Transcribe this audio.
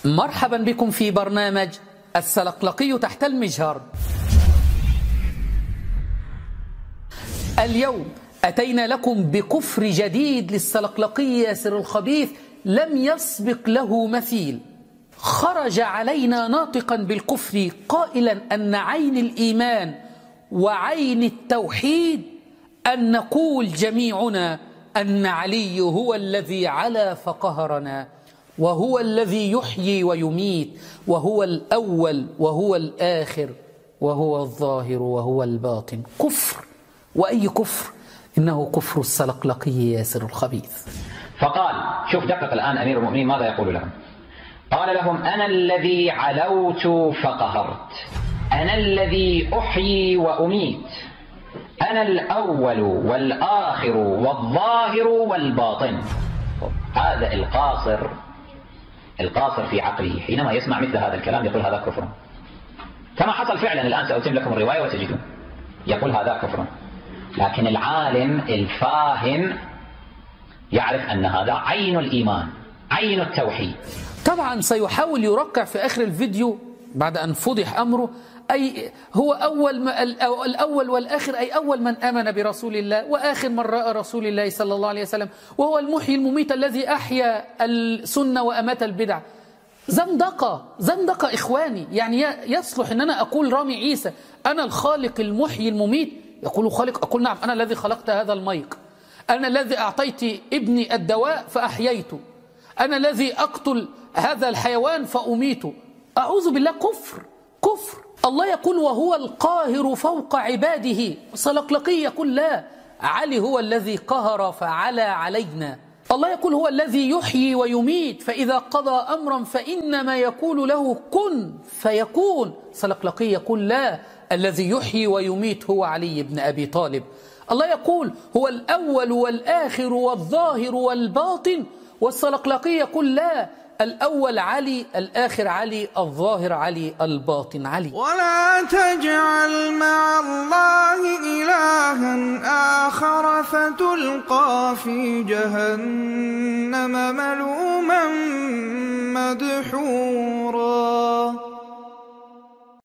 مرحبا بكم في برنامج السلقلقي تحت المجهر. اليوم أتينا لكم بكفر جديد للسلقلقي ياسر الخبيث لم يسبق له مثيل. خرج علينا ناطقا بالكفر قائلا أن عين الإيمان وعين التوحيد أن نقول جميعنا أن علي هو الذي علا فقهرنا، وهو الذي يحيي ويميت، وهو الأول وهو الآخر وهو الظاهر وهو الباطن. كفر، وأي كفر؟ إنه كفر السلقلقي ياسر الخبيث. فقال، شوف دقق الآن أمير المؤمنين ماذا يقول لهم. قال لهم: أنا الذي علوت فقهرت، أنا الذي أحيي وأميت، أنا الأول والآخر والظاهر والباطن. هذا القاصر في عقله حينما يسمع مثل هذا الكلام يقول هذا كفر، كما حصل فعلا. الآن سأتم لكم الرواية وتجدون يقول هذا كفر. لكن العالم الفاهم يعرف أن هذا عين الإيمان، عين التوحيد. طبعا سيحاول يرقع في آخر الفيديو بعد أن فضح أمره، أي هو الأول والآخر، أي أول من آمن برسول الله وآخر من رأى رسول الله صلى الله عليه وسلم، وهو المحيي المميت الذي أحيا السنة وأمات البدع. زندقة إخواني. يعني يصلح أن أنا أقول رامي عيسى أنا الخالق المحيي المميت؟ يقول خالق، أقول نعم، أنا الذي خلقت هذا المايك، أنا الذي أعطيت ابني الدواء فأحييته، أنا الذي أقتل هذا الحيوان فأميته. أعوذ بالله، كفر. الله يقول وهو القاهر فوق عباده. سلقلقي يقول لا، علي هو الذي قهر فعلى علينا. الله يقول هو الذي يحيي ويميت، فإذا قضى أمرا فإنما يقول له كن فيكون. سلقلقي يقول لا، الذي يحيي ويميت هو علي بن أبي طالب. الله يقول هو الأول والآخر والظاهر والباطن، والسلقلقي يقول لا، الأول علي، الآخر علي، الظاهر علي، الباطن علي. ولا تجعل مع الله إلها آخر فتلقى في جهنم ملوما مدحورا.